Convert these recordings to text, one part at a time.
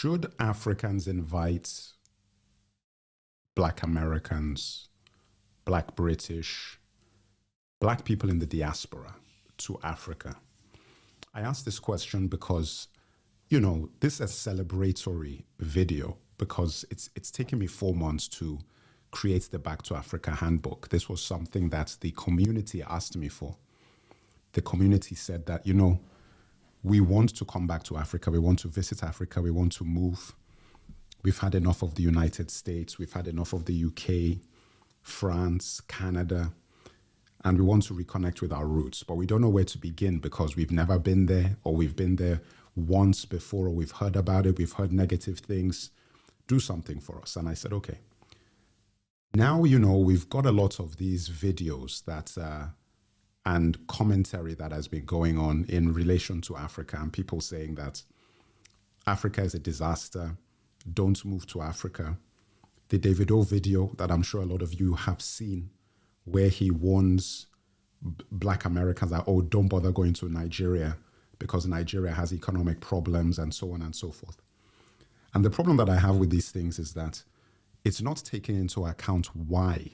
Should Africans invite Black Americans, Black British, Black people in the diaspora to Africa? I asked this question because, you know, this is a celebratory video because it's taken me 4 months to create the Back to Africa handbook. This was something that the community asked me for. The community said that, you know, we want to come back to Africa. We want to visit Africa. We want to move. We've had enough of the United States. We've had enough of the UK, France, Canada, and we want to reconnect with our roots. But we don't know where to begin because we've never been there, or we've been there once before, or we've heard about it. We've heard negative things. Do something for us. And I said, okay. Now, you know, we've got a lot of these videos that and commentary that has been going on in relation to Africa, and people saying that Africa is a disaster, don't move to Africa. The Davido video that I'm sure a lot of you have seen, where he warns Black Americans that, oh, don't bother going to Nigeria because Nigeria has economic problems and so on and so forth. And the problem that I have with these things is that it's not taking into account why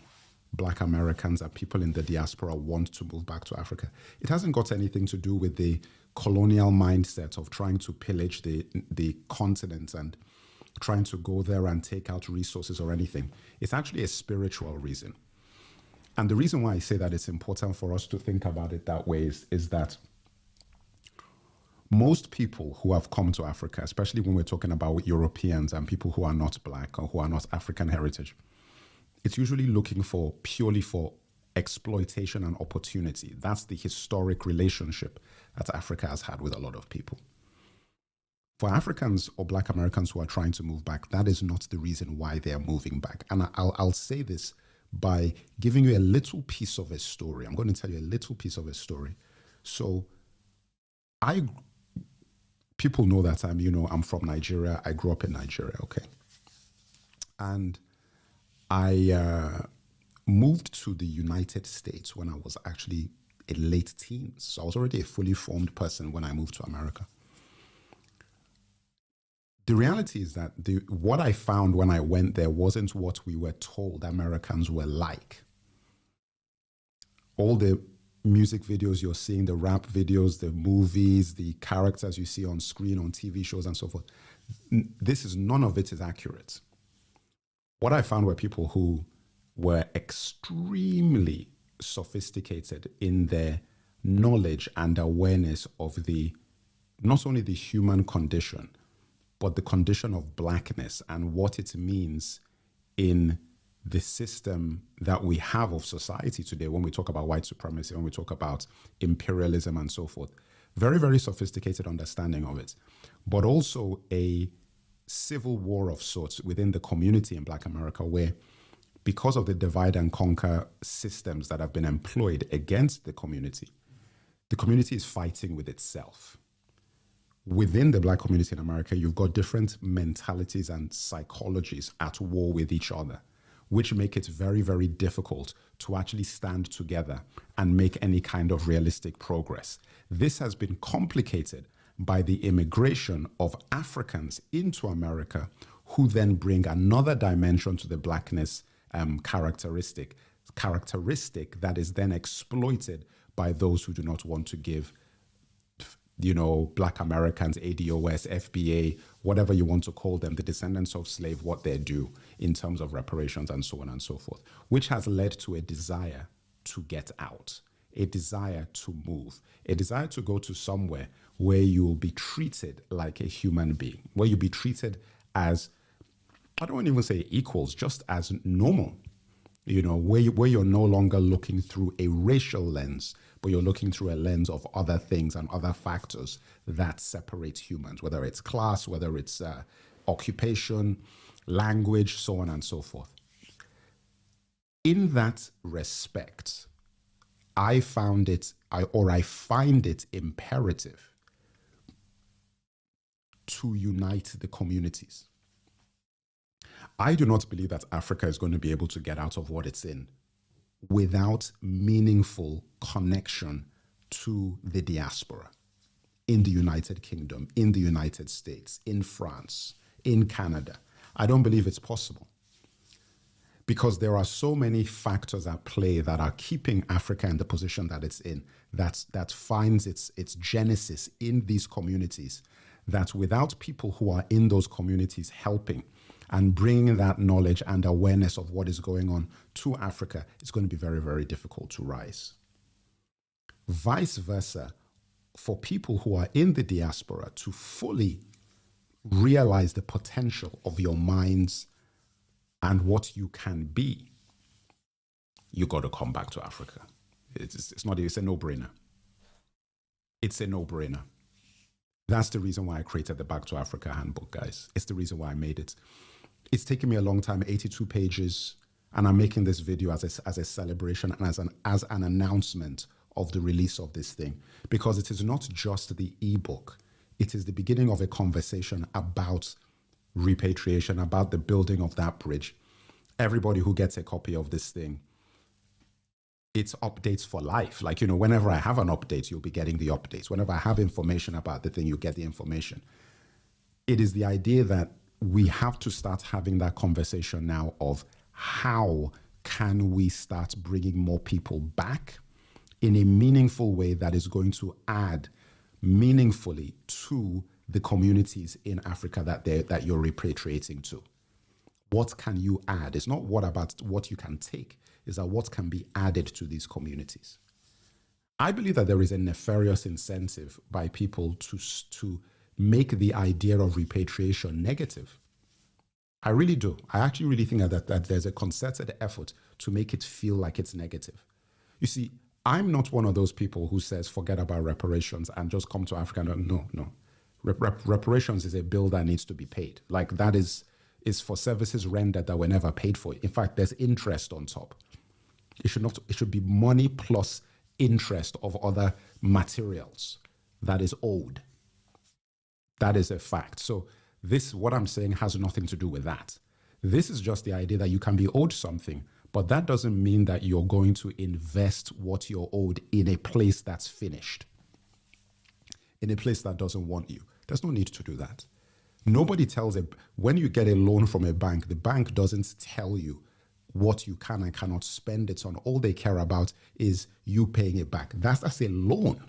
Black Americans and people in the diaspora want to move back to Africa. It hasn't got anything to do with the colonial mindset of trying to pillage the continent and trying to go there and take out resources or anything. It's actually a spiritual reason. And the reason why I say that it's important for us to think about it that way is that most people who have come to Africa, especially when we're talking about Europeans and people who are not Black or who are not African heritage, it's usually looking for purely for exploitation and opportunity. That's the historic relationship that Africa has had with a lot of people. For Africans or Black Americans who are trying to move back, that is not the reason why they are moving back. And I'll say this by giving you a little piece of a story. I'm going to tell you a little piece of a story. So people know that I'm from Nigeria. I grew up in Nigeria, okay? And I moved to the United States when I was actually in late teens. So I was already a fully formed person when I moved to America. The reality is that what I found when I went there wasn't what we were told Americans were like. All the music videos you're seeing, the rap videos, the movies, the characters you see on screen, on TV shows and so forth, none of it is accurate. What I found were people who were extremely sophisticated in their knowledge and awareness of not only the human condition, but the condition of Blackness and what it means in the system that we have of society today when we talk about white supremacy, when we talk about imperialism and so forth. Very, very sophisticated understanding of it, but also a civil war of sorts within the community in Black America, where because of the divide and conquer systems that have been employed against the community is fighting with itself. Within the Black community in America, you've got different mentalities and psychologies at war with each other, which make it very, very difficult to actually stand together and make any kind of realistic progress. This has been complicated by the immigration of Africans into America, who then bring another dimension to the Blackness characteristic that is then exploited by those who do not want to give Black Americans, ADOS, FBA, whatever you want to call them, the descendants of slave, what they do in terms of reparations and so on and so forth, which has led to a desire to get out, a desire to move, a desire to go to somewhere where you will be treated like a human being, where you'll be treated as, I don't even say equals, just as normal, where you're no longer looking through a racial lens, but you're looking through a lens of other things and other factors that separate humans, whether it's class, whether it's occupation, language, so on and so forth. In that respect, I find it imperative to unite the communities. I do not believe that Africa is going to be able to get out of what it's in without meaningful connection to the diaspora in the United Kingdom, in the United States, in France, in Canada. I don't believe it's possible, because there are so many factors at play that are keeping Africa in the position that it's in, that finds its genesis in these communities, that without people who are in those communities helping and bringing that knowledge and awareness of what is going on to Africa, it's going to be very, very difficult to rise. Vice versa, for people who are in the diaspora to fully realize the potential of your minds and what you can be, you got to come back to Africa. It's a no-brainer. It's a no-brainer. That's the reason why I created the Back to Africa handbook, guys. It's the reason why I made it. It's taken me a long time, 82 pages, and I'm making this video as a celebration and as an announcement of the release of this thing, because it is not just the ebook. It is the beginning of a conversation about repatriation, about the building of that bridge. Everybody who gets a copy of this thing, it's updates for life. Like, you know, whenever I have an update, you'll be getting the updates. Whenever I have information about the thing, you get the information. It is the idea that we have to start having that conversation now of how can we start bringing more people back in a meaningful way that is going to add meaningfully to the communities in Africa that you're repatriating to. What can you add? It's not what you can take, is that what can be added to these communities. I believe that there is a nefarious incentive by people to make the idea of repatriation negative. I really do. I actually really think that there's a concerted effort to make it feel like it's negative. You see, I'm not one of those people who says forget about reparations and just come to Africa. No. Reparations is a bill that needs to be paid. Like, that is for services rendered that were never paid for. In fact, there's interest on top. It should be money plus interest of other materials that is owed. That is a fact. So what I'm saying has nothing to do with that. This is just the idea that you can be owed something, but that doesn't mean that you're going to invest what you're owed in a place that's finished, in a place that doesn't want you. There's no need to do that. Nobody tells when you get a loan from a bank, the bank doesn't tell you what you can and cannot spend it on. All they care about is you paying it back. That's a loan.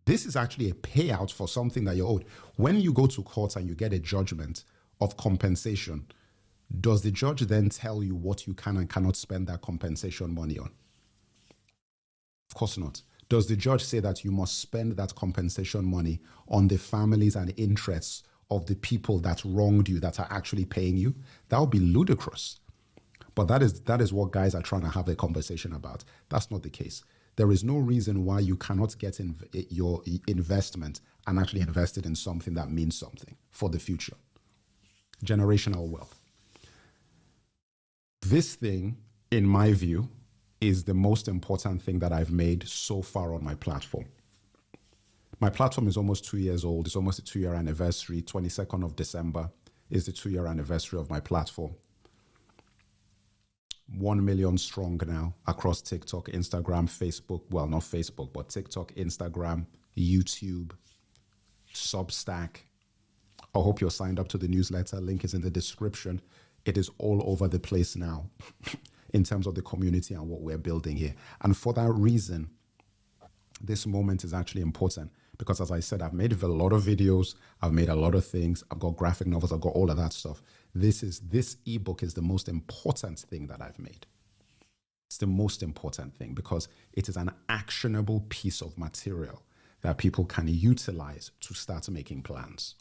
This is actually a payout for something that you're owed. When you go to court and you get a judgment of compensation, does the judge then tell you what you can and cannot spend that compensation money on? Of course not. Does the judge say that you must spend that compensation money on the families and interests of the people that wronged you, that are actually paying you? That would be ludicrous. But that is what guys are trying to have a conversation about. That's not the case. There is no reason why you cannot get your investment and actually invest it in something that means something for the future. Generational wealth. This thing, in my view, is the most important thing that I've made so far on my platform. My platform is almost 2 years old. It's almost a 2-year anniversary. 22nd of December is the 2-year anniversary of my platform. 1 million strong now across TikTok, Instagram, Facebook. Well, not Facebook, but TikTok, Instagram, YouTube, Substack. I hope you're signed up to the newsletter. Link is in the description. It is all over the place now in terms of the community and what we're building here. And for that reason, this moment is actually important because, as I said, I've made a lot of videos. I've made a lot of things. I've got graphic novels. I've got all of that stuff. This ebook is the most important thing that I've made. It's the most important thing because it is an actionable piece of material that people can utilize to start making plans.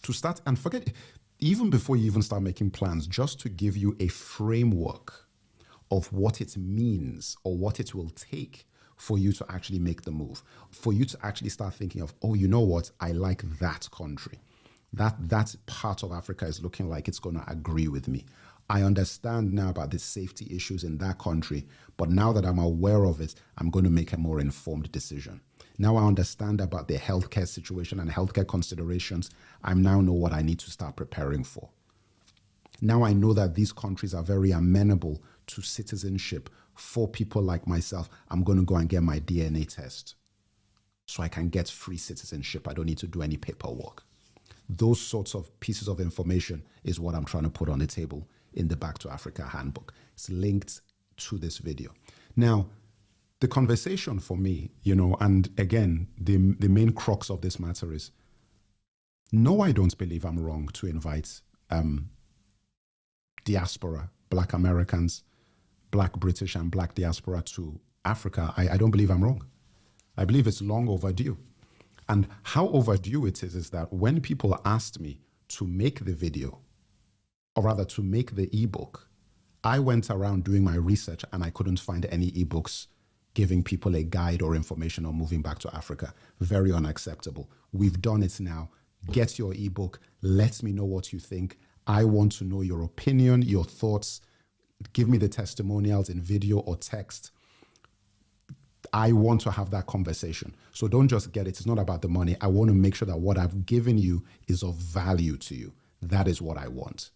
To start, and forget, even before you even start making plans, just to give you a framework of what it means or what it will take for you to actually make the move, for you to actually start thinking of, oh, you know what, I like that country. That part of Africa is looking like it's going to agree with me. I understand now about the safety issues in that country, but now that I'm aware of it, I'm going to make a more informed decision. Now I understand about the healthcare situation and healthcare considerations. I now know what I need to start preparing for. Now I know that these countries are very amenable to citizenship for people like myself. I'm going to go and get my DNA test so I can get free citizenship. I don't need to do any paperwork. Those sorts of pieces of information is what I'm trying to put on the table in the Back to Africa handbook. It's linked to this video. Now, the conversation for me, and again, the main crux of this matter is, no, I don't believe I'm wrong to invite diaspora, Black Americans, Black British and Black diaspora to Africa. I don't believe I'm wrong. I believe it's long overdue. And how overdue it is that when people asked me to make the video, or rather to make the ebook, I went around doing my research and I couldn't find any ebooks giving people a guide or information on moving back to Africa. Very unacceptable. We've done it now. Get your ebook. Let me know what you think. I want to know your opinion, your thoughts. Give me the testimonials in video or text. I want to have that conversation. So don't just get it. It's not about the money. I want to make sure that what I've given you is of value to you. That is what I want.